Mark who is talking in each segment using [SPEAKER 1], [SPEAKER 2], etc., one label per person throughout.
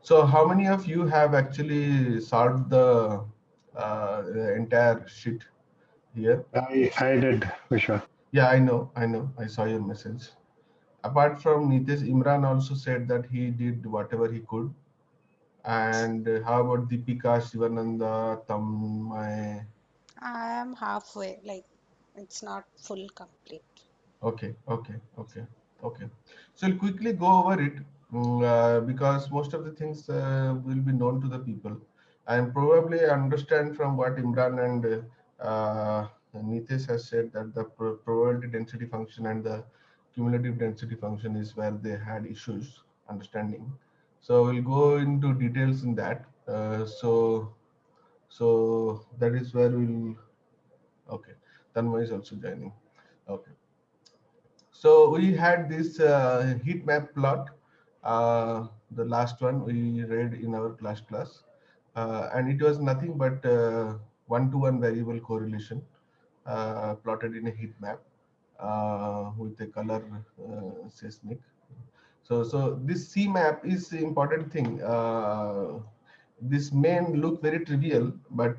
[SPEAKER 1] So how many of you have actually solved the entire sheet here?
[SPEAKER 2] I did, Vishwa.
[SPEAKER 1] Yeah, I know. I saw your message. Apart from Nitish, Imran also said that he did whatever he could. And how about Deepika, Shivananda, Tamay?
[SPEAKER 3] I am halfway, like it's not full complete.
[SPEAKER 1] Okay. So I'll quickly go over it because most of the things will be known to the people. And probably understand from what Imran and Nitesh has said that the probability density function and the cumulative density function is where they had issues understanding. So we'll go into details in that. So that is where we'll. Okay, Tanmay is also joining. Okay. So we had this heat map plot, the last one we read in our class, and it was nothing but one-to-one variable correlation plotted in a heat map with a color seismic. So this C map is the important thing. This may look very trivial, but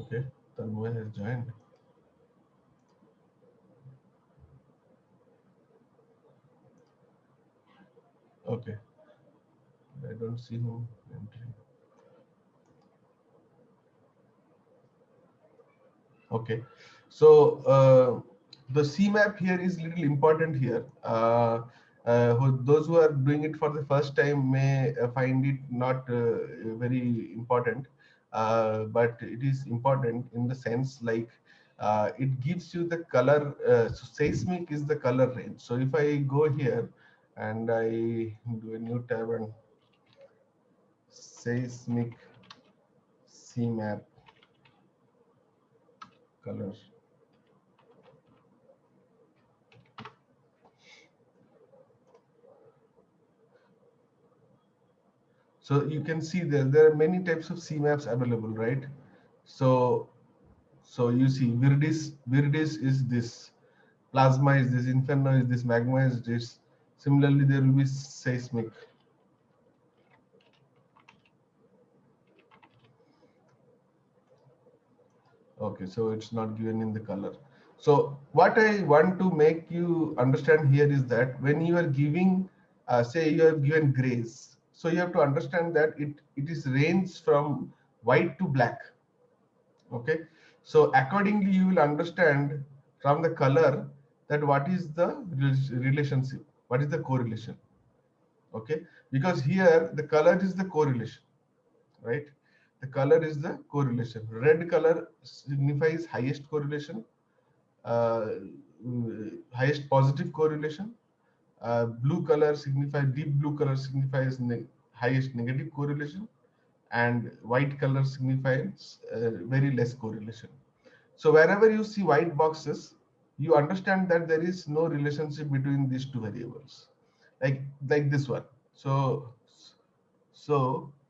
[SPEAKER 1] okay, Tanmay has joined. Okay, I don't see him entering. Okay, so the CMAP here is little important here. Those who are doing it for the first time may find it not very important, but it is important in the sense like it gives you the color. So seismic is the color range. So if I go here and I do a new tab and seismic CMAP color. So you can see there are many types of CMAPs available, right? So you see Viridis is this, Plasma is this, Inferno is this, Magma is this. Similarly, there will be seismic. Okay, so it's not given in the color. So what I want to make you understand here is that when you are giving, say you have given grays, so you have to understand that it is range from white to black. Okay, so accordingly you will understand from the color that what is the relationship, what is the correlation. Okay, because here the color is the correlation, right? The color is the correlation. Red color signifies highest correlation, uh, highest positive correlation. Blue color signifies, deep blue color signifies highest negative correlation, and white color signifies very less correlation. So wherever you see white boxes, you understand that there is no relationship between these two variables, like this one. So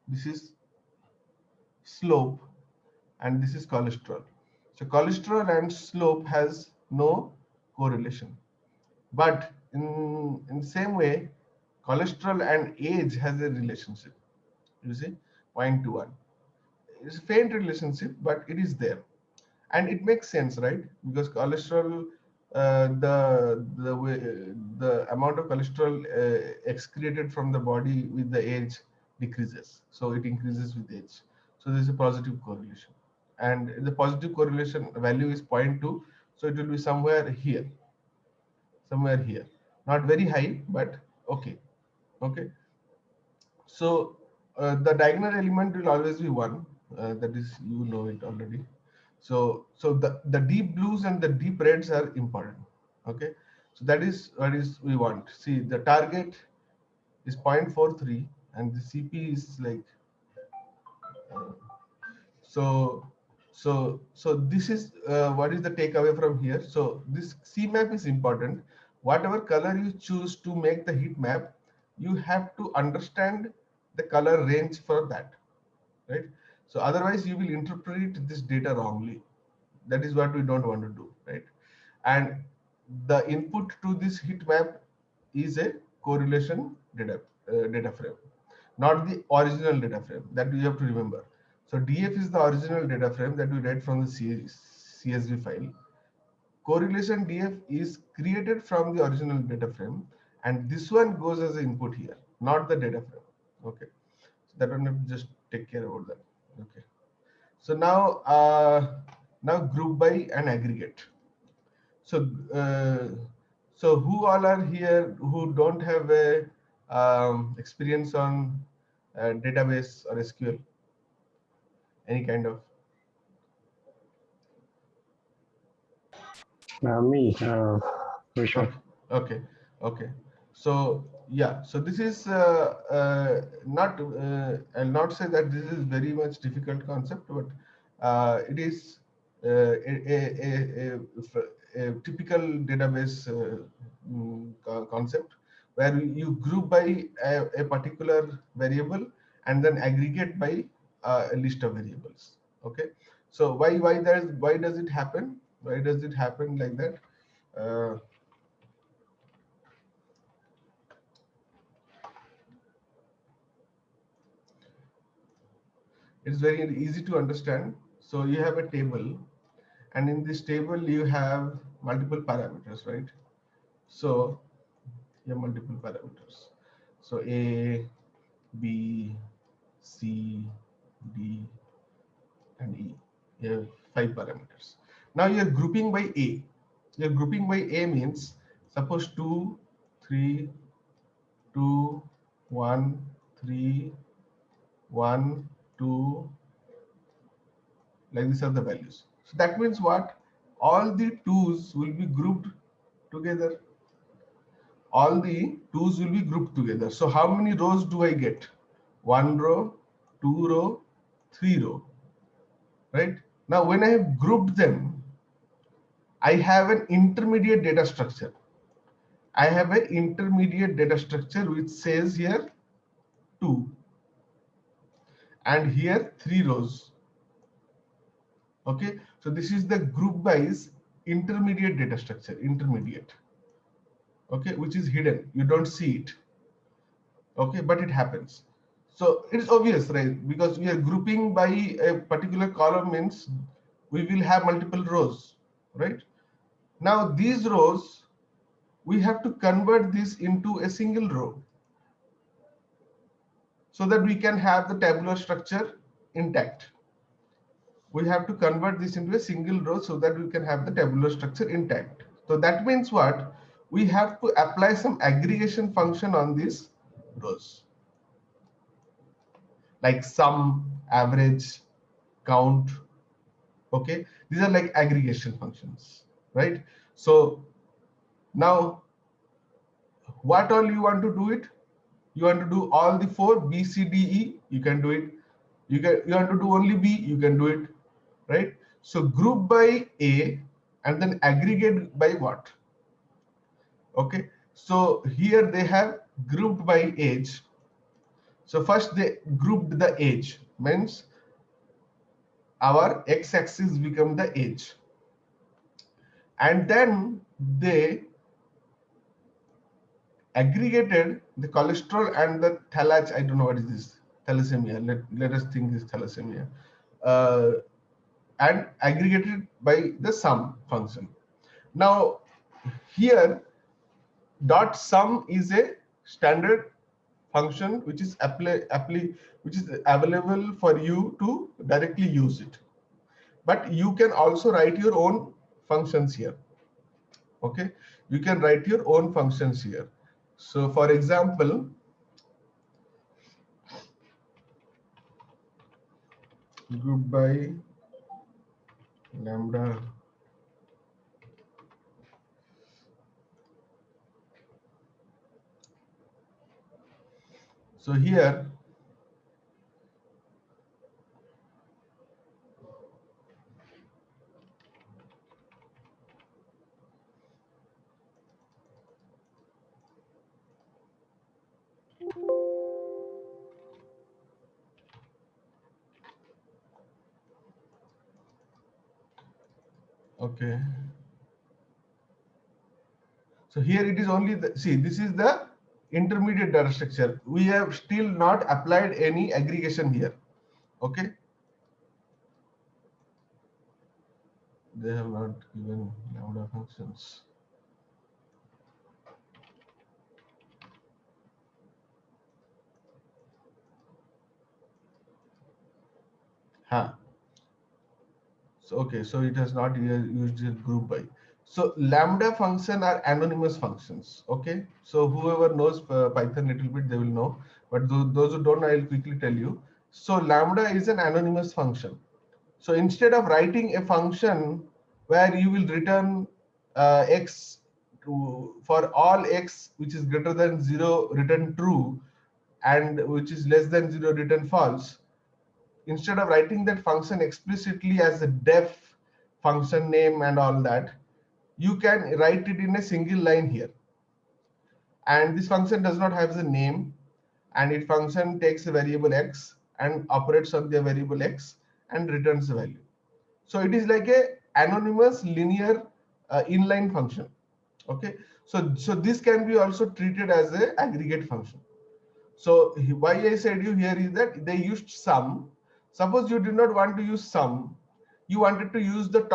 [SPEAKER 1] this is slope and this is cholesterol. So cholesterol and slope has no correlation. But in the same way, cholesterol and age has a relationship. You see, 0.21. It's a faint relationship, but it is there, and it makes sense, right? Because cholesterol, the amount of cholesterol excreted from the body with the age decreases, so it increases with age. So there's a positive correlation, and the positive correlation value is 0.2, so it will be somewhere here, not very high, but okay. Okay, so the diagonal element will always be one. That is, you know it already. So the deep blues and the deep reds are important. Okay, so that is what is we want. See, the target is 0.43 and the CP is like uh, so so this is what is the takeaway from here. So this C map is important. Whatever color you choose to make the heat map, you have to understand the color range for that, right? So otherwise you will interpret this data wrongly. That is what we don't want to do, right? And the input to this heat map is a correlation data frame, not the original data frame. That you have to remember. So DF is the original data frame that we read from the CSV file. Correlation DF is created from the original data frame, and this one goes as an input here, not the data frame. Okay, so that one have to just take care about that. Okay, so now group by and aggregate. So so who all are here who don't have a experience on database or SQL, any kind of?
[SPEAKER 2] Me, Vishwa.
[SPEAKER 1] Okay, okay, okay. So yeah, so this is not. I'll not say that this is very much difficult concept, but it is a typical database concept where you group by a particular variable and then aggregate by a list of variables. Okay, so why does it happen? Why does it happen like that? Uh, It's very easy to understand. So you have a table, and in this table you have multiple parameters, right? So you have multiple parameters. So A, B, C, D, and E. You have 5 parameters. Now you're grouping by A. You're grouping by A means suppose 2, 3, 2, 1, 3, 1, 2, like these are the values. So that means what? All the twos will be grouped together. All the twos will be grouped together. So how many rows do I get? 1 row, 2 row, 3 row, right? Now when I have grouped them, I have an intermediate data structure. I have an intermediate data structure which says here 2 and here 3 rows. Okay, so this is the group wise intermediate data structure, intermediate. Okay, which is hidden, you don't see it. Okay, but it happens. So it's obvious, right? Because we are grouping by a particular column means we will have multiple rows, right? Now these rows, we have to convert this into a single row so that we can have the tabular structure intact. We have to convert this into a single row so that we can have the tabular structure intact. So that means what? We have to apply some aggregation function on these rows, like sum, average, count. Okay, these are like aggregation functions, right? So now what all you want to do it? You want to do all the 4 B, C, D, E, you can do it. You want to do only B, you can do it, right? So group by A and then aggregate by what? Okay, so here they have grouped by age. So first they grouped the age, means our x-axis become the age, and then they aggregated the cholesterol and the I don't know what is this, thalassemia. Let us think this thalassemia, uh, and aggregated by the sum function. Now here dot sum is a standard function which is which is available for you to directly use it, but you can also write your own functions here. Okay, you can write your own functions here. So for example, group by lambda. So here okay, so here it is only the, see, this is the intermediate data structure. We have still not applied any aggregation here. Okay. They have not given lambda functions. Huh. So, okay, so it has not used a group by. So lambda function are anonymous functions. Okay, so whoever knows Python little bit, they will know. But those who don't know, I'll quickly tell you. So lambda is an anonymous function. So instead of writing a function where you will return x for all x which is greater than 0 return true and which is less than 0 return false, instead of writing that function explicitly as a def function name and all that, you can write it in a single line here. And this function does not have the name, and it function takes a variable x and operates on the variable x and returns the value. So it is like a anonymous linear inline function. Okay, so this can be also treated as a aggregate function. So why I said you here is that they used sum. Suppose you did not want to use sum, you wanted to use the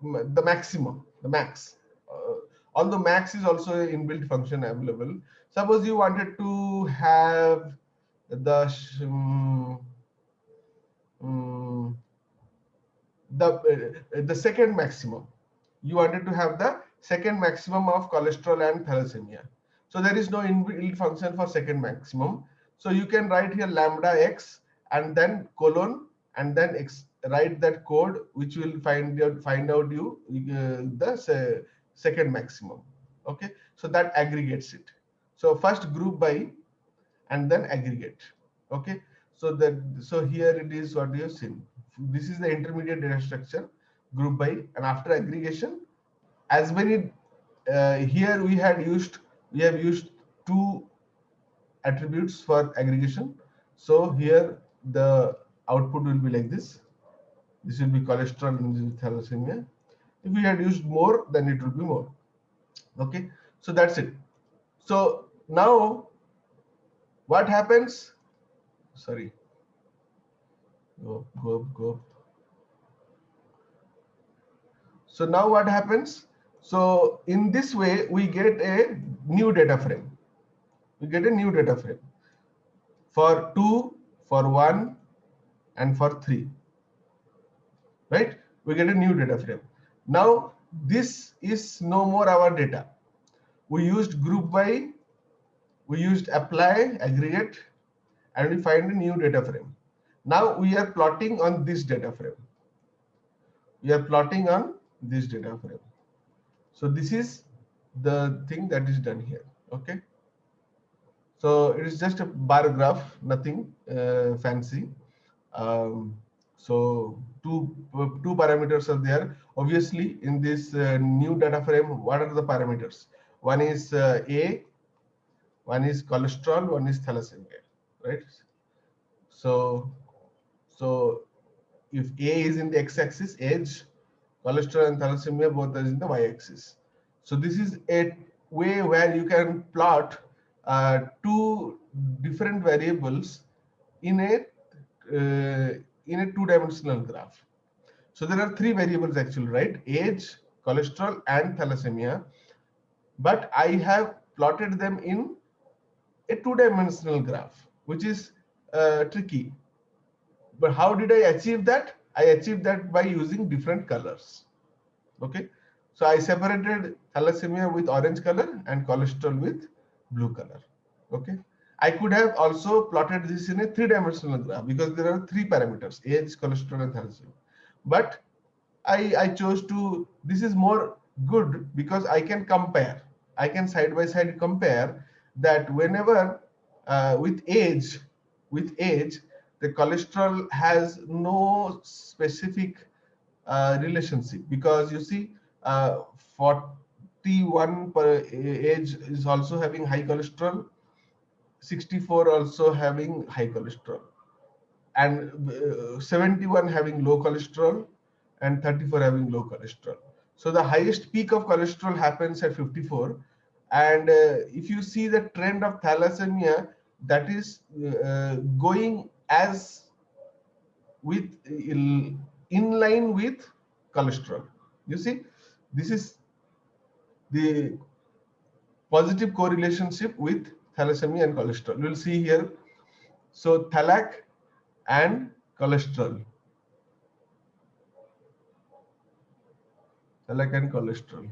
[SPEAKER 1] the maximum, the max. Although max is also an inbuilt function available. Suppose you wanted to have the um, the second maximum. You wanted to have the second maximum of cholesterol and thalassemia. So there is no inbuilt function for second maximum. So you can write here lambda x and then colon and then write that code which will find out you the second maximum. Okay, so that aggregates it. So first group by and then aggregate. Okay, so here it is what you have seen. This is the intermediate data structure, group by, and after aggregation, as many here we have used two attributes for aggregation. So here the output will be like this. This will be cholesterol and this is thalassemia. If we had used more, then it will be more. Okay, so that's it. So now what happens? Sorry. Go. So now what happens? So in this way, we get a new data frame. We get a new data frame for 2, for 1, and for 3. Right? We get a new data frame. Now this is no more our data. We used group by, we used apply, aggregate, and we find a new data frame. Now we are plotting on this data frame. We are plotting on this data frame. So this is the thing that is done here. Okay. So it is just a bar graph, nothing fancy. So two parameters are there. Obviously, in this new data frame, what are the parameters? One is A, one is cholesterol, one is thalassemia, right? So if A is in the x-axis, age, cholesterol and thalassemia both are in the y-axis. So this is a way where you can plot two different variables in a two-dimensional graph. So there are three variables actually, right? Age, cholesterol, and thalassemia. But I have plotted them in a two-dimensional graph, which is tricky. But how did I achieve that? I achieved that by using different colors. Okay, so I separated thalassemia with orange color and cholesterol with blue color. Okay, I could have also plotted this in a three-dimensional graph because there are three parameters: age, cholesterol, and thalassemia. But I chose to. This is more good because I can compare. I can side by side compare that whenever with age, the cholesterol has no specific relationship because you see 41 per age is also having high cholesterol, 64 also having high cholesterol, and 71 having low cholesterol, and 34 having low cholesterol. So the highest peak of cholesterol happens at 54, And if you see the trend of thalassemia, that is going as with in line with cholesterol. You see, this is the positive correlationship with thalassemia and cholesterol. We'll see here. So thalac and cholesterol. Thalac and cholesterol.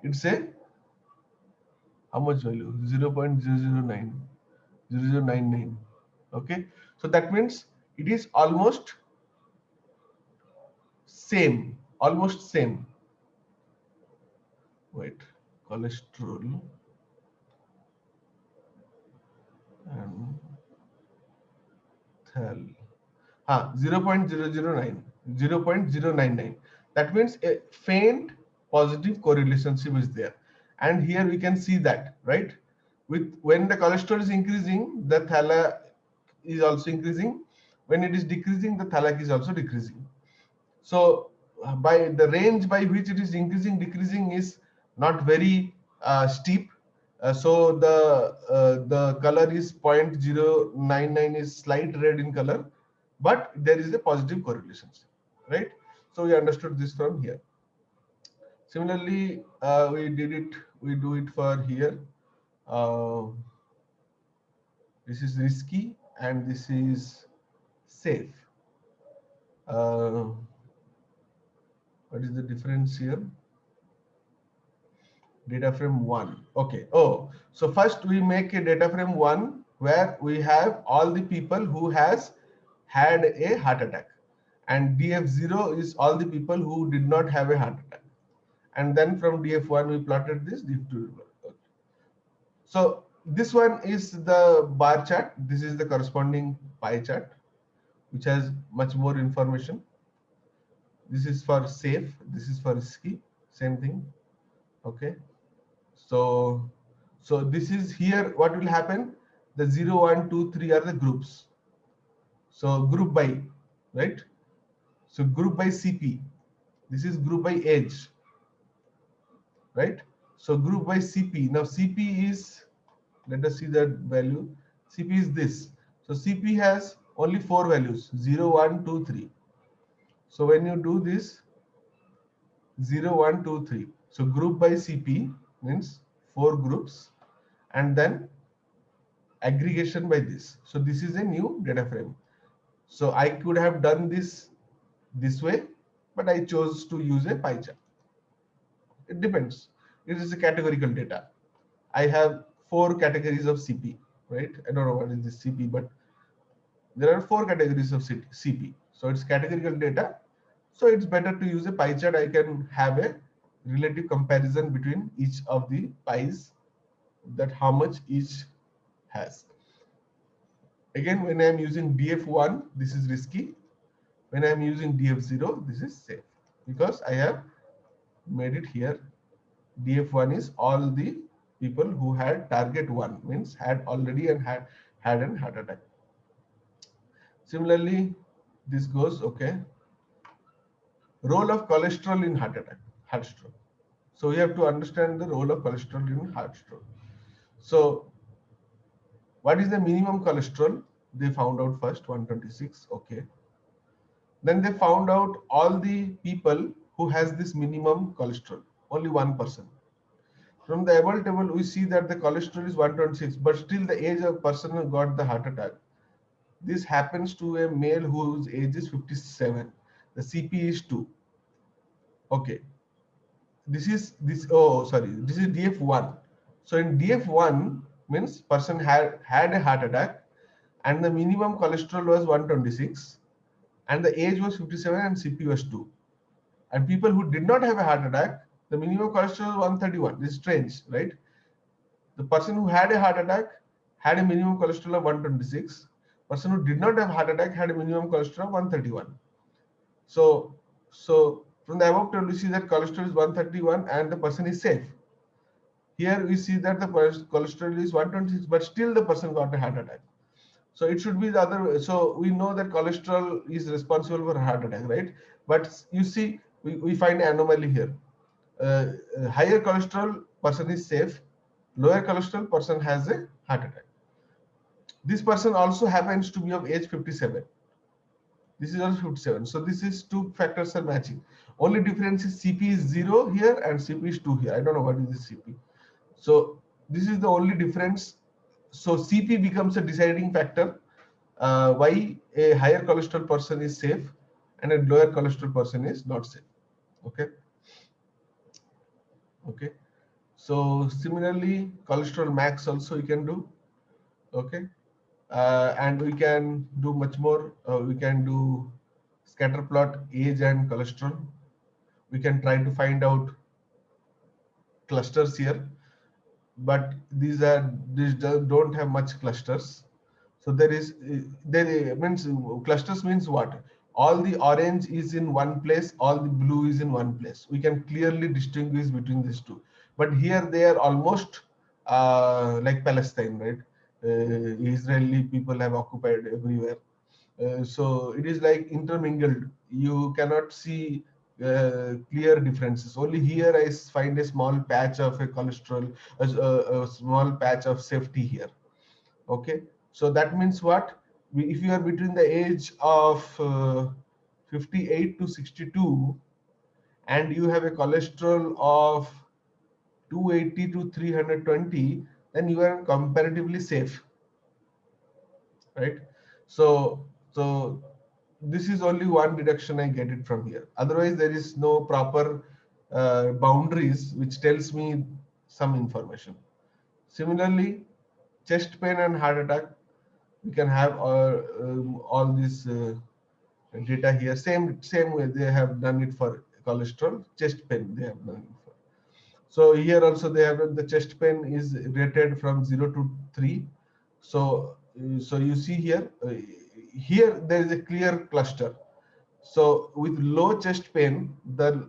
[SPEAKER 1] It's a how much value? 0.009, 0099. Okay. So that means it is almost same. Almost same. Wait. Cholesterol and thal. 0.009, 0.099. That means a faint positive correlationship is there. And here we can see that, right? With when the cholesterol is increasing, the thala is also increasing. When it is decreasing, the thalac is also decreasing. So by the range by which it is increasing, decreasing is not very steep. So the color is 0.099 is slight red in color, but there is a positive correlation, right? So we understood this from here. Similarly, we do it for here. This is risky and this is safe. What is the difference here? Data frame 1. Okay. Oh, so first we make a data frame 1 where we have all the people who has had a heart attack, and DF0 is all the people who did not have a heart attack. And then from DF1 we plotted this DF2. Okay. So this one is the bar chart. This is the corresponding pie chart, which has much more information. This is for safe. This is for risky. Same thing. Okay. So this is here. What will happen? The 0, 1, 2, 3 are the groups. So group by, right? So group by CP. This is group by age, right? So group by CP. Now CP is, let us see that value. CP is this. So CP has only 4 values, 0, 1, 2, 3. So when you do this, 0, 1, 2, 3. So group by CP means 4 groups, and then aggregation by this. So this is a new data frame. So I could have done this way, but I chose to use a pie chart. It depends. It is a categorical data. I have 4 categories of CP, right? I don't know what is this CP, but there are 4 categories of CP. So it's categorical data. So it's better to use a pie chart. I can have a relative comparison between each of the pies, that how much each has. Again, when I'm using DF1, this is risky. When I'm using DF0, this is safe, because I have made it here. DF1 is all the people who had target 1, means had already and had an heart attack. Similarly, this goes, okay. Role of cholesterol in heart attack, heart stroke. So we have to understand the role of cholesterol in heart stroke. So what is the minimum cholesterol? They found out first 126. Okay. Then they found out all the people who has this minimum cholesterol, only 1%. From the above table, we see that the cholesterol is 126, but still the age of person who got the heart attack. This happens to a male whose age is 57. The CP is 2. Okay. This is DF1. So in DF1 means person had a heart attack and the minimum cholesterol was 126 and the age was 57 and CP was 2. And people who did not have a heart attack, the minimum cholesterol was 131. This is strange, right? The person who had a heart attack had a minimum cholesterol of 126. Person who did not have heart attack had a minimum cholesterol of 131. So from the above table, we see that cholesterol is 131 and the person is safe. Here we see that the cholesterol is 126, but still the person got a heart attack. So it should be the other way. So we know that cholesterol is responsible for heart attack, right? But you see, we find an anomaly here. Higher cholesterol, person is safe. Lower cholesterol person has a heart attack. This person also happens to be of age 57. This is also 57. So this is two factors are matching. Only difference is CP is 0 here and CP is 2 here. I don't know what is the CP. So this is the only difference. So CP becomes a deciding factor why a higher cholesterol person is safe and a lower cholesterol person is not safe. Okay. Okay. So similarly, cholesterol max also we can do. Okay. And we can do much more. We can do scatter plot age and cholesterol. We can try to find out clusters here, but these don't have much clusters. So there means clusters means what? All the orange is in one place, all the blue is in one place. We can clearly distinguish between these two. But here they are almost like Palestine, right? Israeli people have occupied everywhere. So it is like intermingled. You cannot see clear differences. Only here I find a small patch of a cholesterol, a small patch of safety here. Okay, so that means what? If you are between the age of 58 to 62 and you have a cholesterol of 280 to 320, then you are comparatively safe, right? So this is only one deduction I get it from here. Otherwise there is no proper boundaries which tells me some information. Similarly, chest pain and heart attack, we can have all this data here. Same way they have done it for cholesterol. Chest pain they have done it for. So here also they have the chest pain is rated from 0 to 3. So you see here, here there is a clear cluster. So with low chest pain, the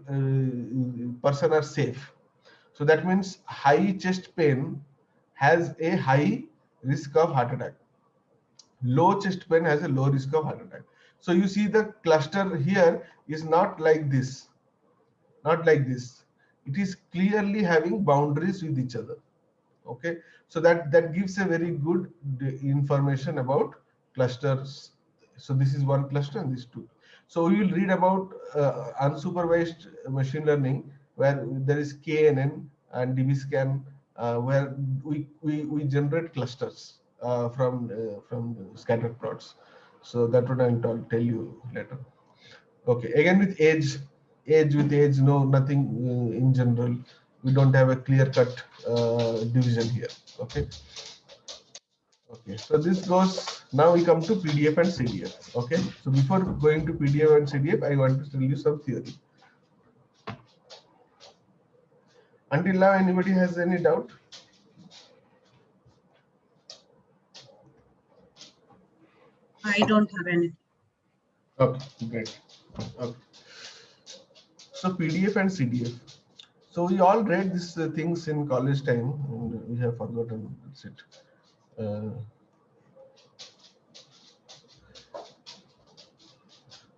[SPEAKER 1] person are safe. So that means high chest pain has a high risk of heart attack. Low chest pain has a low risk of heart attack. So you see the cluster here is not like this, not like this. It is clearly having boundaries with each other. Okay, so that gives a very good information about clusters. So this is one cluster and this two. So we will read about unsupervised machine learning where there is KNN and DBScan where we generate clusters from scattered plots. So that what I'll tell you later. Okay, again with age with age, no, nothing in general. We don't have a clear-cut division here. Okay. Okay, so this goes, now we come to PDF and CDF. Okay, so before going to PDF and CDF, I want to tell you some theory. Until now, anybody has any doubt?
[SPEAKER 4] I don't have anything.
[SPEAKER 1] Okay, great. Okay. So PDF and CDF. So we all read these things in college time, and we have forgotten. That's it.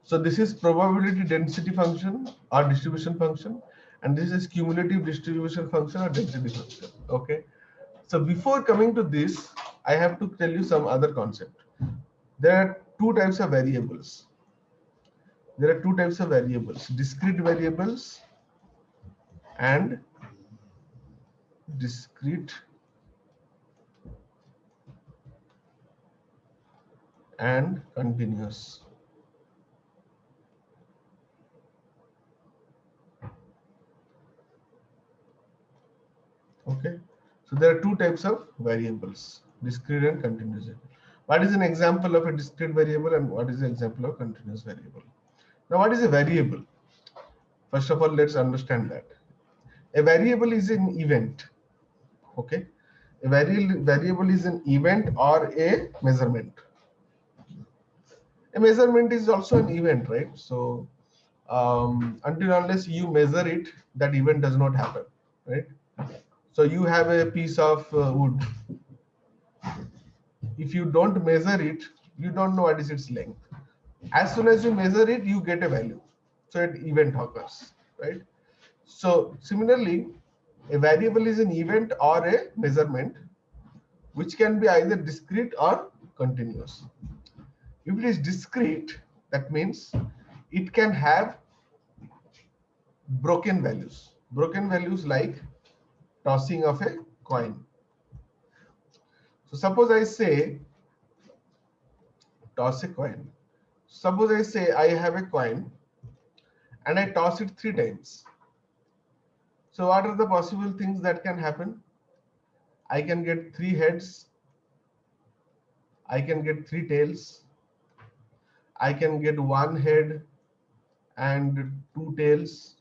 [SPEAKER 1] So this is probability density function or distribution function, and this is cumulative distribution function or density function. Okay. So before coming to this, I have to tell you some other concept. There are two types of variables. There are two types of variables: discrete variables and discrete and continuous. Okay, so there are two types of variables: discrete and continuous. What is an example of a discrete variable and what is an example of continuous variable? Now, what is a variable? First of all, let's understand that a variable is an event. Okay, a variable is an event or a measurement. A measurement is also an event, right? So until unless you measure it, that event does not happen, right? So you have a piece of wood. If you don't measure it, you don't know what is its length. As soon as you measure it, you get a value. So an event occurs, right? So similarly, A variable is an event or a measurement which can be either discrete or continuous. If it is discrete, that means it can have broken values. Broken values like tossing of a coin. So suppose I say toss a coin. Suppose I say I have a coin and I toss it 3 times. So what are the possible things that can happen? I can get 3 heads, I can get 3 tails, I can get 1 head and 2 tails,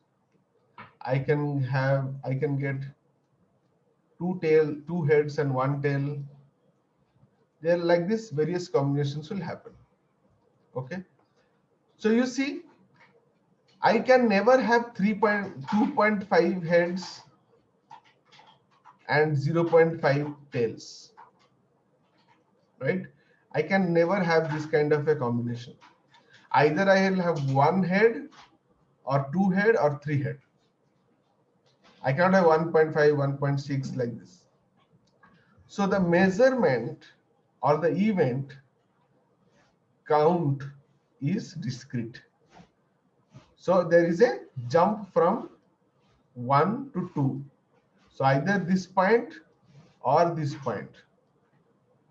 [SPEAKER 1] I can get 2 heads and 1 tail. They're like this, various combinations will happen. Okay. So you see, I can never have 2.5 heads and 0.5 tails, right? I can never have this kind of a combination. Either I will have 1 head or 2 head or 3 head. I cannot have 1.5, 1.6 like this. So the measurement or the event count is discrete. So there is a jump from 1 to 2. So either this point or this point.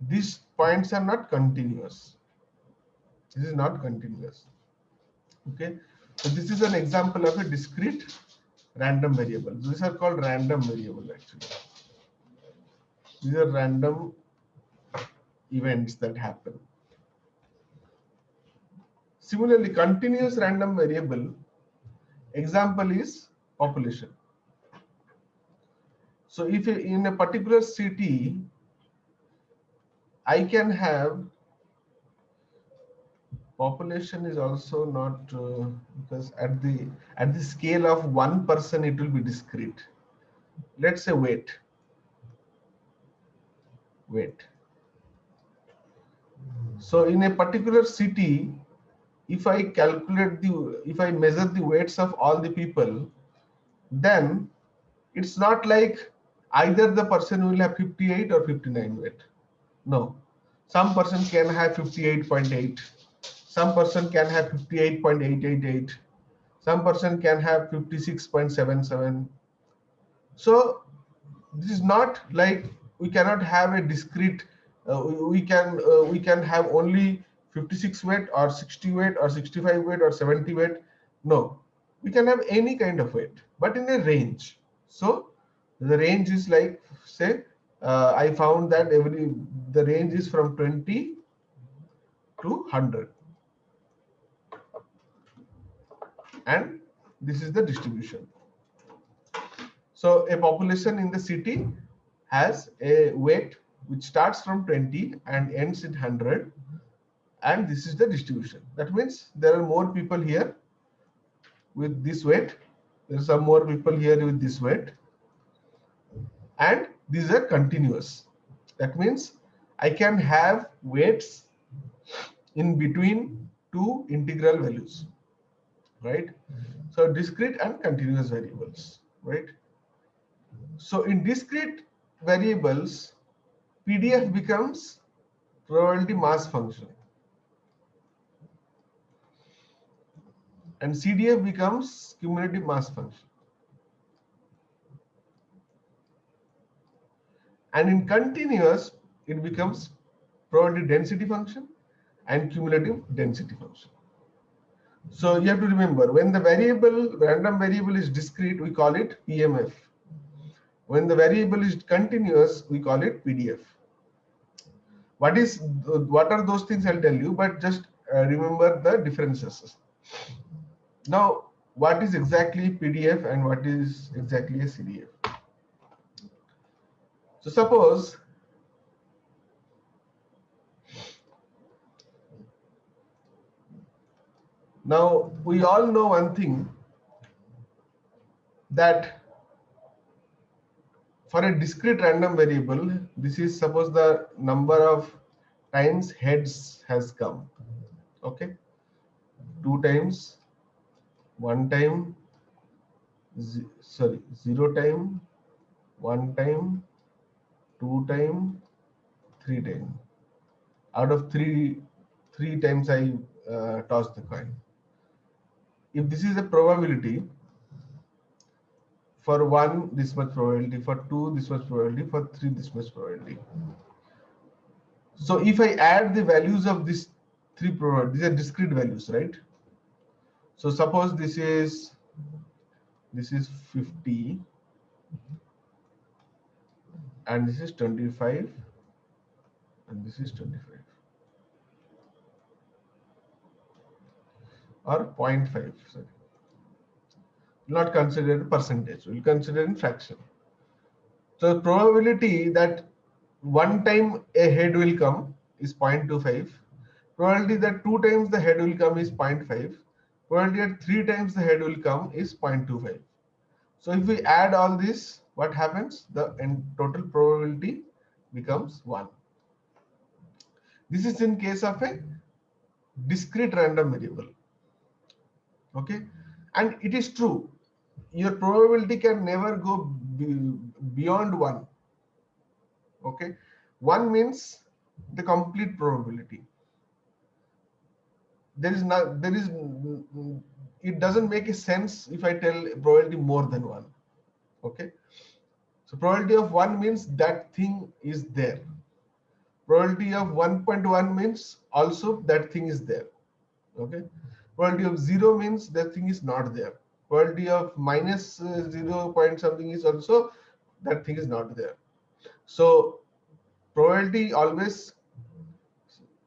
[SPEAKER 1] These points are not continuous. This is not continuous. Okay. So this is an example of a discrete random variable. These are called random variable actually. These are random events that happen. Similarly, continuous random variable example is population. So if in a particular city, I can have population is also not because at the scale of 1 person it will be discrete. Let's say weight. So in a particular city, if I measure the weights of all the people, then it's not like either the person will have 58 or 59 weight. No, some person can have 58.8, some person can have 58.888, some person can have 56.77. So this is not like we cannot have a discrete. We can have only 56 weight or 60 weight or 65 weight or 70 weight. No, we can have any kind of weight, but in a range. So the range is like, say, I found that the range is from 20 to 100, and this is the distribution. So a population in the city has a weight which starts from 20 and ends at 100, and this is the distribution. That means there are more people here with this weight, there are some more people here with this weight, and these are continuous. That means I can have weights in between 2 integral values, right? So discrete and continuous variables, right? So in discrete variables, PDF becomes probability mass function, and CDF becomes cumulative mass function. And in continuous, it becomes probability density function and cumulative density function. So you have to remember, when the random variable is discrete, we call it PMF. When the variable is continuous, we call it PDF. What are those things I'll tell you, but just remember the differences. Now, what is exactly PDF and what is exactly a CDF? So suppose now we all know one thing, that for a discrete random variable, this is suppose the number of times heads has come. Okay, 2 times, 1 time, 0 time, 1 time, 2 time, 3 time. Out of three times I toss the coin. If this is a probability, for 1 this much probability, for 2 this much probability, for 3 this much probability. So if I add the values of these 3 probabilities, these are discrete values, right? So suppose this is 50 and this is 25 and this is 25 or 0.5, sorry. Not considered percentage, we'll consider in fraction. So probability that 1 time a head will come is 0.25. Probability that 2 times the head will come is 0.5. Probability that 3 times the head will come is 0.25. So if we add all this, what happens? The total probability becomes 1. This is in case of a discrete random variable. Okay, and it is true. Your probability can never go beyond 1. Okay, 1 means the complete probability. It doesn't make a sense if I tell probability more than 1. Okay, so probability of 1 means that thing is there. Probability of 1.1 means also that thing is there. Okay, probability of 0 means that thing is not there. Probability of minus 0 point something is also that thing is not there. So probability always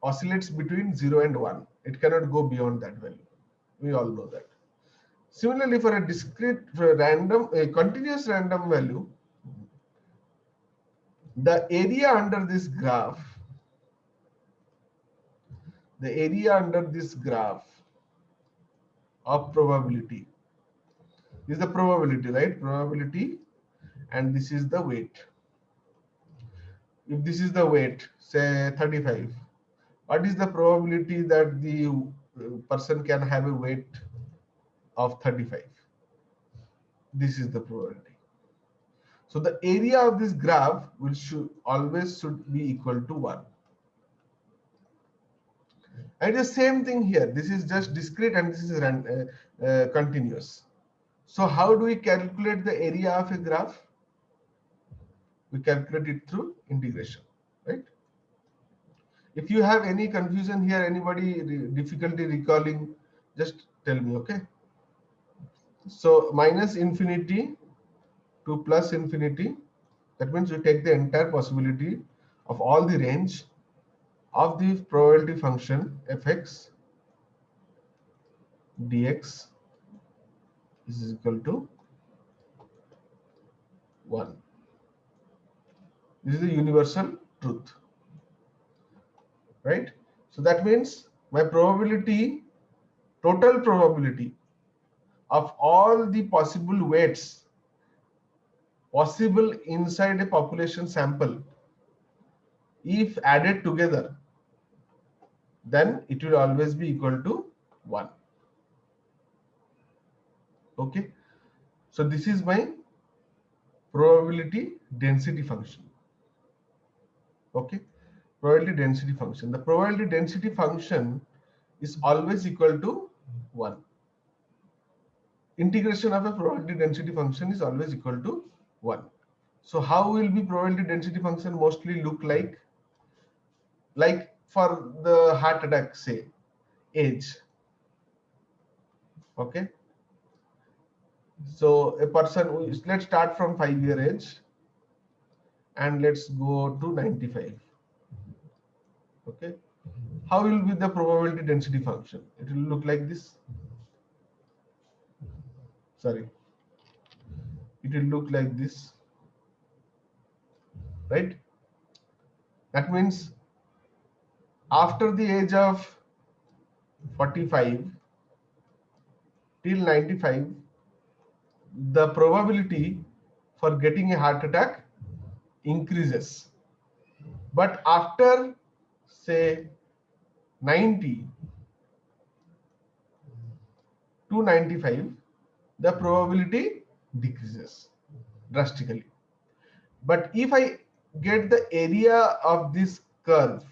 [SPEAKER 1] oscillates between 0 and 1. It cannot go beyond that value. We all know that. Similarly, for a discrete, for a continuous random value, the area under this graph, of probability is the probability, right? Probability, and this is the weight. If this is the weight, say 35, what is the probability that the person can have a weight of 35? This is the probability. So the area of this graph always should be equal to 1. And the same thing here. This is just discrete and this is continuous. So how do we calculate the area of a graph? We calculate it through integration, right? If you have any confusion here, anybody difficulty recalling, just tell me, okay? So minus infinity to plus infinity, that means we take the entire possibility of all the range of the probability function fx dx is equal to 1. This is the universal truth, right? So that means my probability, total probability of all the possible weights possible inside a population sample, if added together, then it will always be equal to 1. Okay, so this is my probability density function. Okay, probability density function. The probability density function is always equal to 1. Integration of a probability density function is always equal to 1. So how will be probability density function mostly look like? Like for the heart attack, say, age. Okay, so a person, let's start from 5-year age and let's go to 95. Okay, how will be the probability density function? It will look like this. Sorry, it will look like this, right? That means after the age of 45 till 95, the probability for getting a heart attack increases. But after, say, 90 to 95, the probability decreases drastically. But if I get the area of this curve,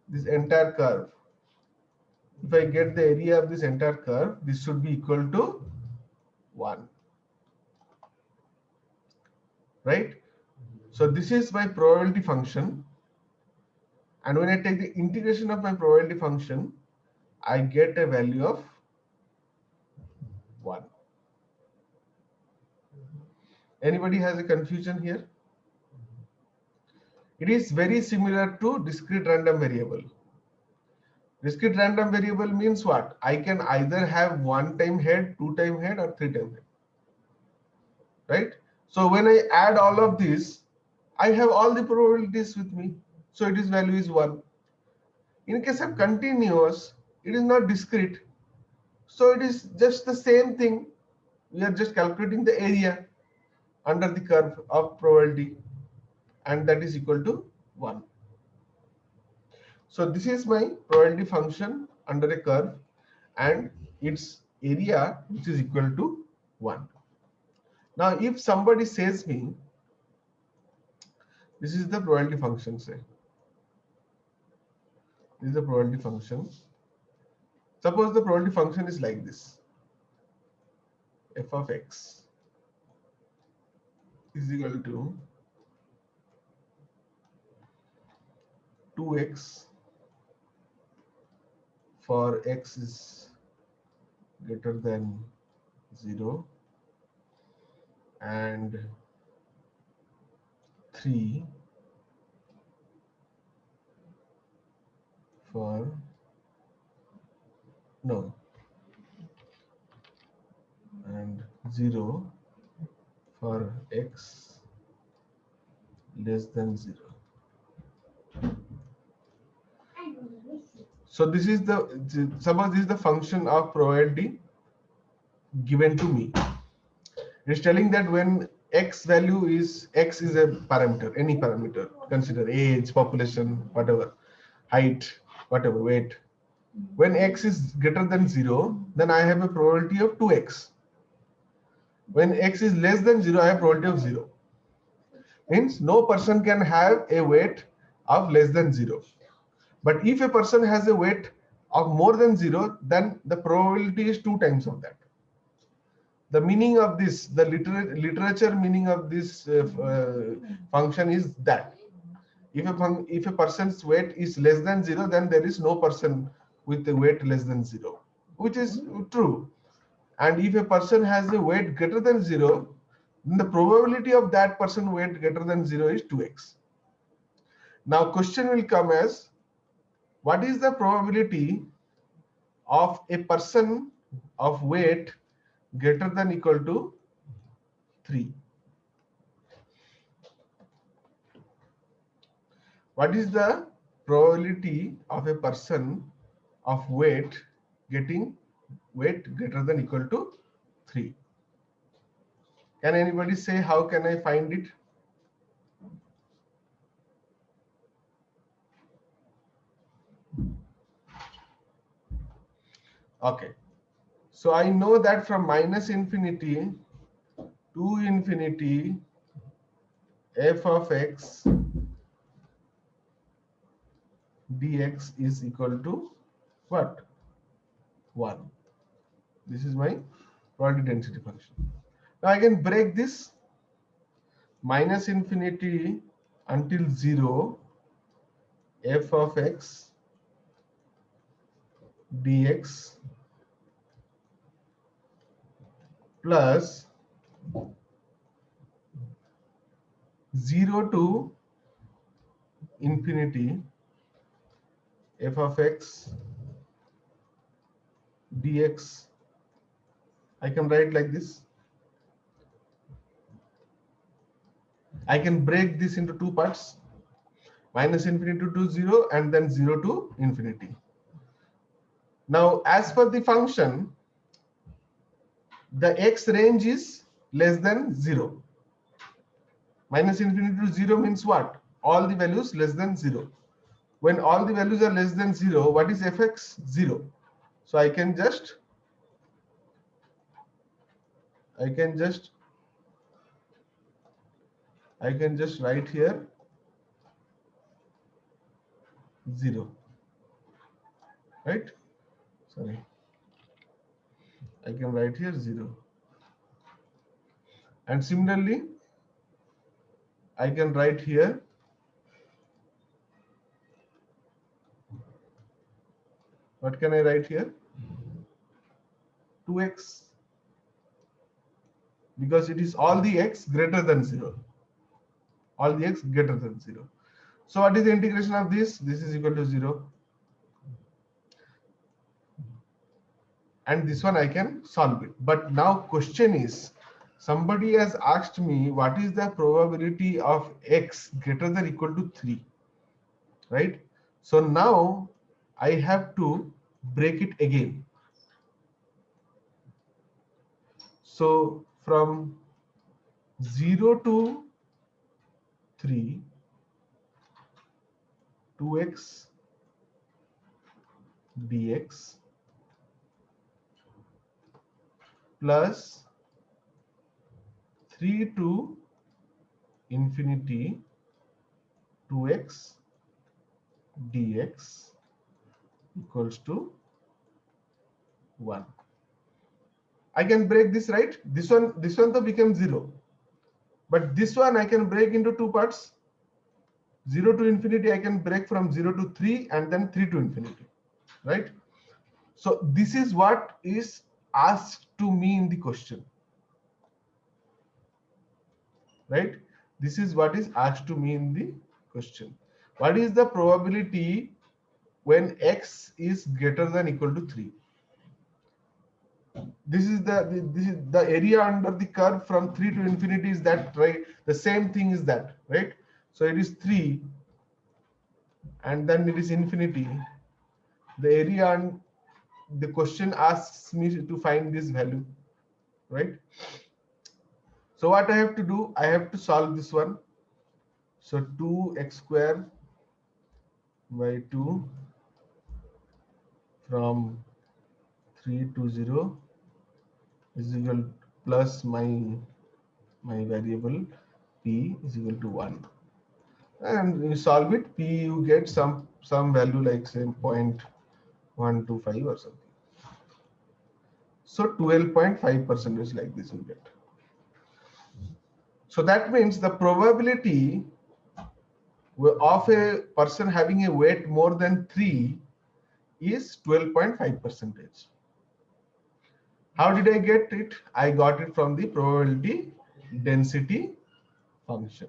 [SPEAKER 1] this entire curve, if I get the area of this entire curve, this should be equal to 1, right? So this is my probability function, and when I take the integration of my probability function, I get a value of 1. Anybody has a confusion here? It is very similar to discrete random variable. Discrete random variable means what? I can either have 1 time head, 2 time head, or 3 time head, right? So when I add all of this, I have all the probabilities with me. So its value is 1. In case of continuous, it is not discrete. So it is just the same thing. We are just calculating the area under the curve of probability, and that is equal to 1. So this is my probability function under a curve, and its area, which is equal to 1. Now, if somebody says me, this is the probability function, say, this is the probability function. Suppose the probability function is like this: f of x is equal to 2x for x is greater than 0 and 3 for no and 0 for x less than 0. So this is suppose this is the function of probability given to me. It's telling that when x value is, x is a parameter, any parameter, consider age, population, whatever, height, whatever, weight. When x is greater than 0, then I have a probability of 2x. When x is less than 0, I have probability of 0. Means no person can have a weight of less than 0. But if a person has a weight of more than 0, then the probability is 2 times of that. The meaning of this, the literature meaning of this function is that if a person's weight is less than 0, then there is no person with a weight less than 0, which is true. And if a person has a weight greater than 0, then the probability of that person weight greater than 0 is 2x. Now question will come as, what is the probability of a person of weight greater than equal to 3? What is the probability of a person of weight getting weight greater than equal to 3? Can anybody say how can I find it? Okay, so I know that from minus infinity to infinity, f of x dx is equal to what? 1. This is my probability density function. Now I can break this minus infinity until 0, f of x dx plus 0 to infinity f of x dx. I can write like this. I can break this into 2 parts, minus infinity to 0 and then 0 to infinity. Now as per the function, the x range is less than 0. Minus infinity to 0 means what? All the values less than 0. When all the values are less than 0, what is fx? 0. So I can just I can just write here 0, right? Sorry, I can write here 0. And similarly, I can write here what can I write here? 2x, because it is all the x greater than 0. All the x greater than 0. So what is the integration of this? This is equal to 0. And this one I can solve it. But now question is, somebody has asked me what is the probability of x greater than equal to 3, right? So now I have to break it again. So from 0 to 3, 2x dx plus 3 to infinity 2x dx equals to 1. I can break this, right? This one though became 0. But this one I can break into two parts. 0 to infinity I can break from 0 to 3 and then 3 to infinity, right? So this is what is asked to me in the question, right? This is what is asked to me in the question. What is the probability when x is greater than equal to 3? This is the area under the curve from 3 to infinity, is that right? The same thing is that, right? So it is 3 and then it is infinity. The area, and the question asks me to find this value, right? So what I have to do, I have to solve this one. So 2x square by 2 from 3 to 0 is equal plus my variable p is equal to 1. And you solve it, p you get some value like say 0.125 or something. So 12.5% like this you get. So that means the probability of a person having a weight more than 3 is 12.5%. How did I get it? I got it from the probability density function.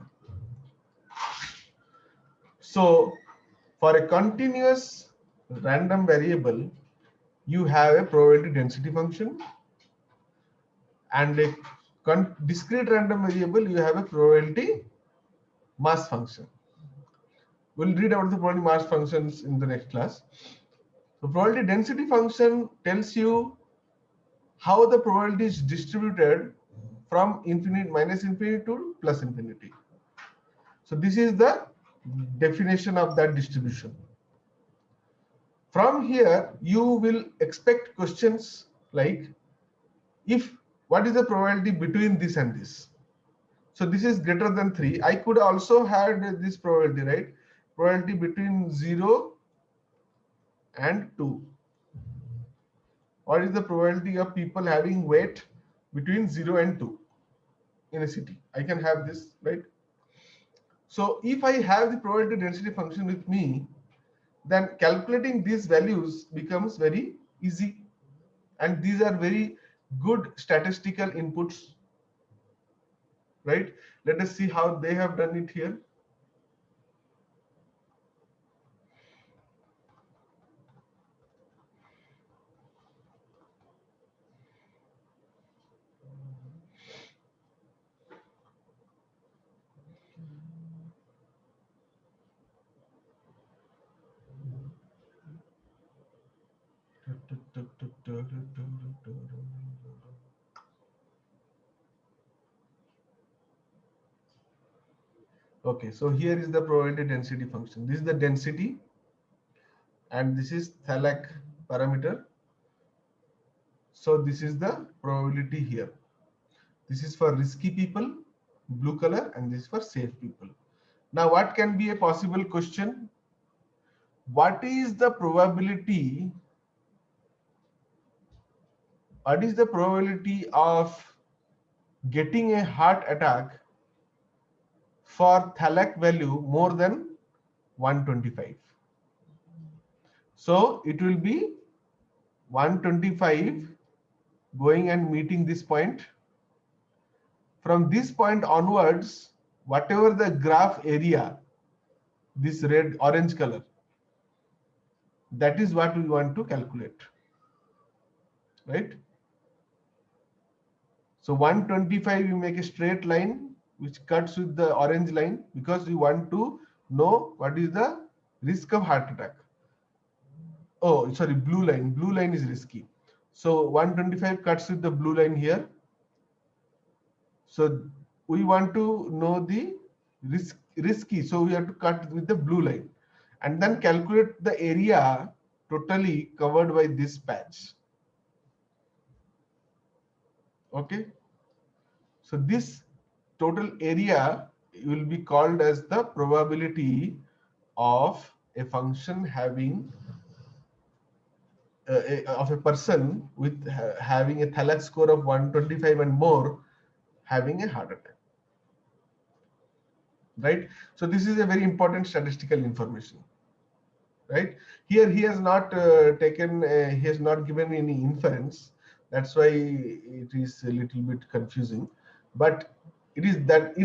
[SPEAKER 1] So for a continuous random variable, you have a probability density function, and a discrete random variable, you have a probability mass function. We'll read about the probability mass functions in the next class. The probability density function tells you how the probability is distributed from infinite minus infinity to plus infinity. So this is the definition of that distribution. From here, you will expect questions like, if what is the probability between this and this? So this is greater than 3. I could also have this probability, right? Probability between 0 and 2. What is the probability of people having weight between 0 and 2 in a city? I can have this, right? So if I have the probability density function with me, then calculating these values becomes very easy. And these are very good statistical inputs, right? Let us see how they have done it here. Okay, so here is the probability density function. This is the density, and this is Thalac parameter. So this is the probability here. This is for risky people. blue color, and this is for safe people. Now, what can be a possible question? What is the probability? What is the probability of getting a heart attack for THALAC value more than 125? So it will be 125 going and meeting this point. From this point onwards, whatever the graph area, this red orange color, that is what we want to calculate, right? So 125, you make a straight line which cuts with the orange line, because we want to know what is the risk of heart attack. Oh, sorry, blue line. Blue line is risky. So 125 cuts with the blue line here. So we want to know the risky. So we have to cut with the blue line and then calculate the area totally covered by this patch. Okay. So this total area will be called as the probability of a function having of a person with having a THALAC score of 125 and more having a heart attack, right? So this is a very important statistical information, right? Here he has not he has not given any inference. That's why it is a little bit confusing, but it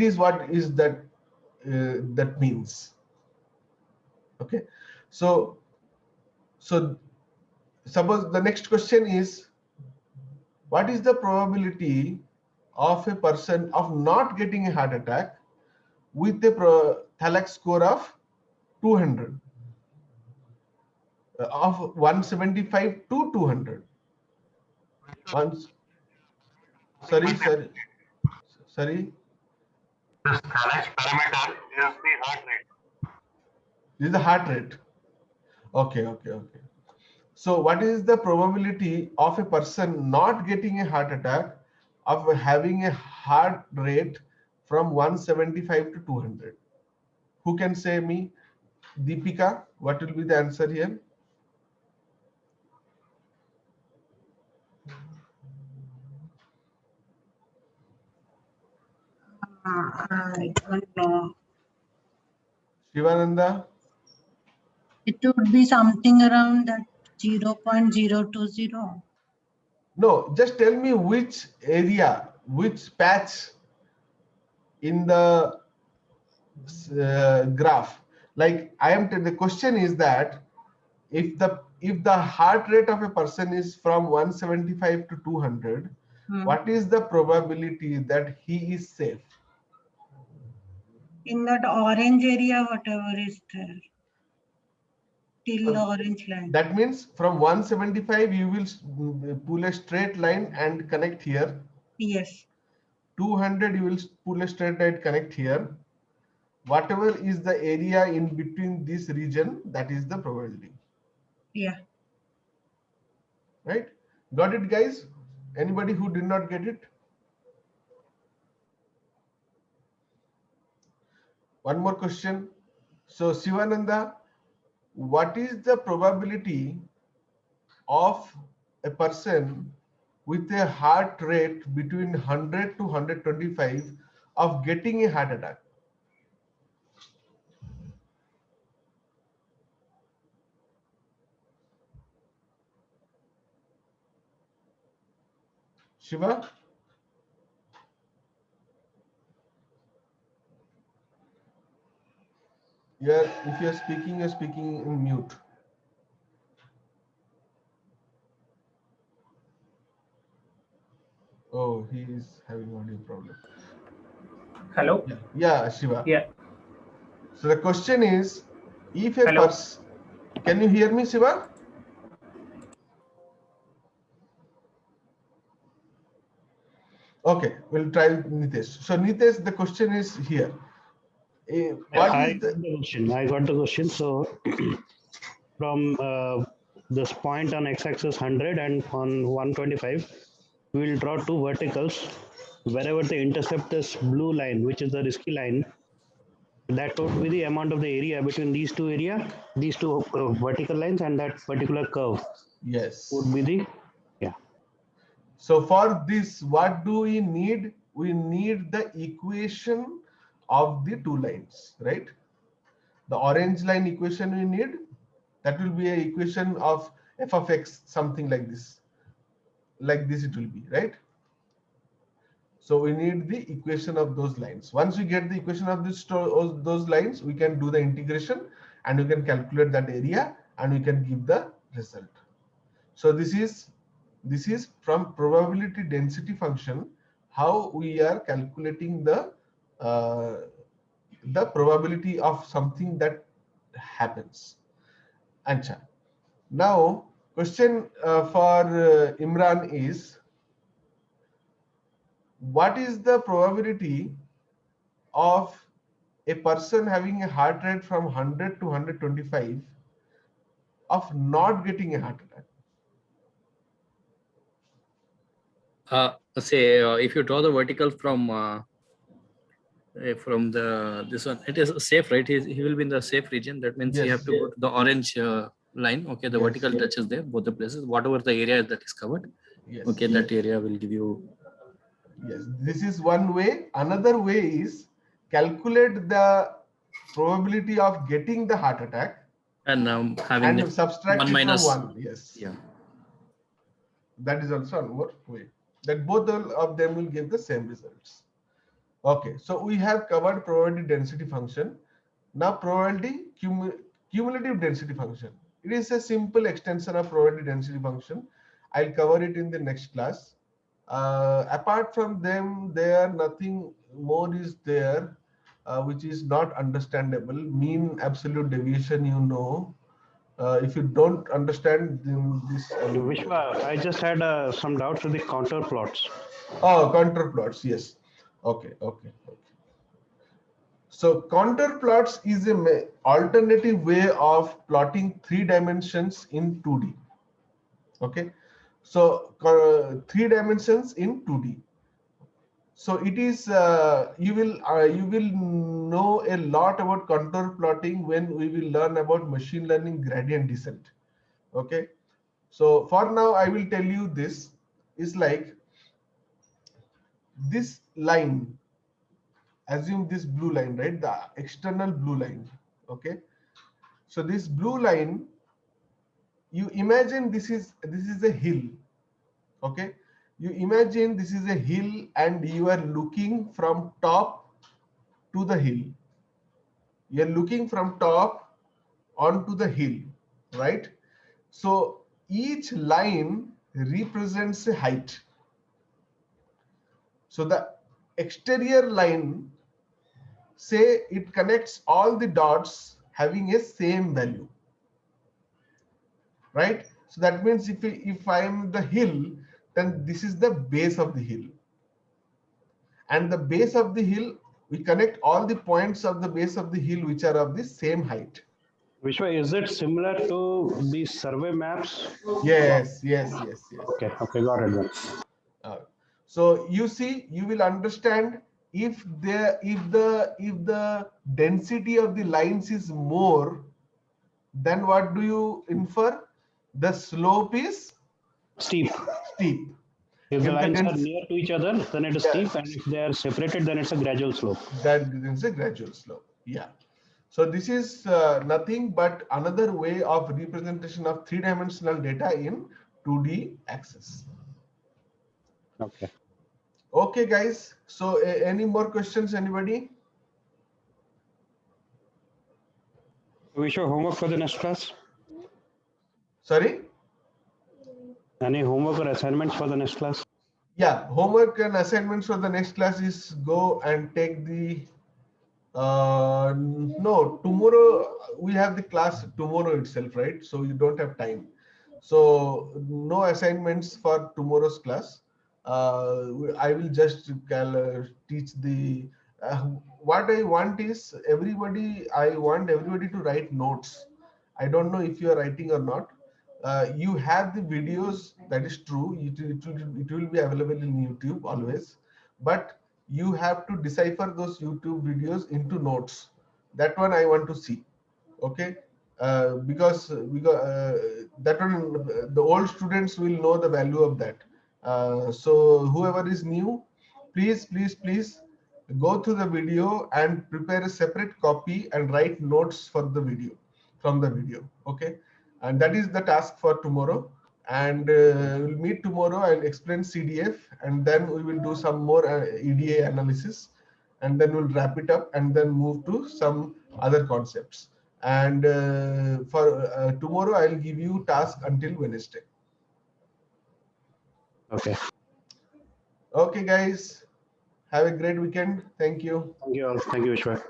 [SPEAKER 1] is what is that that means. Okay, so suppose the next question is, what is the probability of a person of not getting a heart attack with a THALAC score of 200, of 175 to 200? Once, sorry.
[SPEAKER 5] This THALAC parameter is the heart rate.
[SPEAKER 1] This is the heart rate. Okay. So what is the probability of a person not getting a heart attack of having a heart rate from 175 to 200? Who can say me? Deepika, what will be the answer here?
[SPEAKER 4] I don't know.
[SPEAKER 1] Shivananda?
[SPEAKER 4] It would be something around that 0.020.
[SPEAKER 1] No, just tell me which area, which patch in the graph. Like the question is that if the heart rate of a person is from 175 to 200, what is the probability that he is safe?
[SPEAKER 4] In that orange area, whatever is there, till the orange line.
[SPEAKER 1] That means from 175 you will pull a straight line and connect here.
[SPEAKER 4] Yes.
[SPEAKER 1] 200 you will pull a straight line, connect here. Whatever is the area in between this region, that is the probability.
[SPEAKER 4] Yeah.
[SPEAKER 1] Right? Got it, guys? Anybody who did not get it? One more question. So Shivananda, what is the probability of a person with a heart rate between 100 to 125 of getting a heart attack? Shiva? If you're speaking in mute. Oh, he is having audio problem.
[SPEAKER 6] Hello?
[SPEAKER 1] Yeah, Shiva.
[SPEAKER 6] Yeah.
[SPEAKER 1] So the question is, if a person, can you hear me, Shiva? Okay, we'll try Nitesh. So Nitesh, the question is here.
[SPEAKER 2] I got the question. So from this point on x-axis 100 and on 125, we will draw two verticals wherever they intercept this blue line, which is the risky line, that would be the amount of the area between these two vertical lines, and that particular curve
[SPEAKER 1] Yes.
[SPEAKER 2] would be the, yeah.
[SPEAKER 1] So for this, what do we need? We need the equation of the two lines, right? The orange line equation we need, that will be an equation of f of x, something like this. Like this it will be, right? So we need the equation of those lines. Once we get the equation of those lines, we can do the integration and we can calculate that area and we can give the result. So this is from probability density function, how we are calculating the probability of something that happens. Ancha. Now, question for Imran is, what is the probability of a person having a heart rate from 100 to 125 of not getting a heart attack?
[SPEAKER 7] If you draw the vertical from this one, it is safe, right? He will be in the safe region. That means you
[SPEAKER 1] Yes.
[SPEAKER 7] have to go to the orange line. Okay, the
[SPEAKER 1] Yes.
[SPEAKER 7] vertical touches there, both the places. Whatever the area that is covered,
[SPEAKER 1] Yes.
[SPEAKER 7] okay, that area will give you.
[SPEAKER 1] Yes, this is one way. Another way is calculate the probability of getting the heart attack
[SPEAKER 7] And having
[SPEAKER 1] and subtract
[SPEAKER 7] one
[SPEAKER 1] it
[SPEAKER 7] minus
[SPEAKER 1] from 1. Yes.
[SPEAKER 7] Yeah.
[SPEAKER 1] That is also one more way. That both of them will give the same results. Okay, so we have covered probability density function. Now probability cumulative density function. It is a simple extension of probability density function. I'll cover it in the next class. Apart from them, there nothing more is there which is not understandable. Mean absolute deviation, you know. If you don't understand this,
[SPEAKER 2] Vishwa, I just had some doubts with the contour plots.
[SPEAKER 1] oh, contour plots, yes. Okay. So contour plots is an alternative way of plotting 3 dimensions in 2D. Okay, so 3 dimensions in 2D. So it is you will know a lot about contour plotting when we will learn about machine learning gradient descent. Okay, so for now I will tell you this is like this line. Assume this blue line, right? The external blue line. Okay, so this blue line, you imagine this is a hill. Okay, you imagine this is a hill and you are looking from top to the hill. You are looking from top onto the hill, right? So each line represents a height. So the exterior line, say it connects all the dots having a same value, right? So that means if I am the hill, then this is the base of the hill, and the base of the hill, we connect all the points of the base of the hill which are of the same height.
[SPEAKER 2] Vishwa, is it similar to the survey maps?
[SPEAKER 1] Yes.
[SPEAKER 2] Okay, got it then.
[SPEAKER 1] So you see, you will understand if the density of the lines is more, then what do you infer? The slope is
[SPEAKER 2] Steep.
[SPEAKER 1] steep.
[SPEAKER 2] If the lines are
[SPEAKER 1] density
[SPEAKER 2] near to each other, then it is steep, and if they are separated, then it's a gradual slope.
[SPEAKER 1] that is a gradual slope. Yeah. So this is nothing but another way of representation of 3-dimensional data in 2D axis.
[SPEAKER 2] Okay.
[SPEAKER 1] Okay, guys. So any more questions, anybody?
[SPEAKER 2] Vishwa, homework for the next class?
[SPEAKER 1] Sorry?
[SPEAKER 2] Any homework or assignments for the next class?
[SPEAKER 1] Yeah, homework and assignments for the next class is go and take the no, tomorrow we have the class tomorrow itself, right? So you don't have time. So no assignments for tomorrow's class. I will just teach the what I want is I want everybody to write notes. I don't know if you are writing or not. You have the videos, that is true. It will be available in YouTube always, but you have to decipher those YouTube videos into notes. That one I want to see. Okay, because that one, the old students will know the value of that. So whoever is new, please go to the video and prepare a separate copy and write notes for the video, from the video. Okay, and that is the task for tomorrow. And we'll meet tomorrow. I'll explain CDF, and then we will do some more EDA analysis, and then we'll wrap it up and then move to some other concepts. And for tomorrow, I'll give you task until Wednesday.
[SPEAKER 2] Okay.
[SPEAKER 1] Okay, guys, have a great weekend. Thank you.
[SPEAKER 2] Thank you all. Thank you, Vishwa.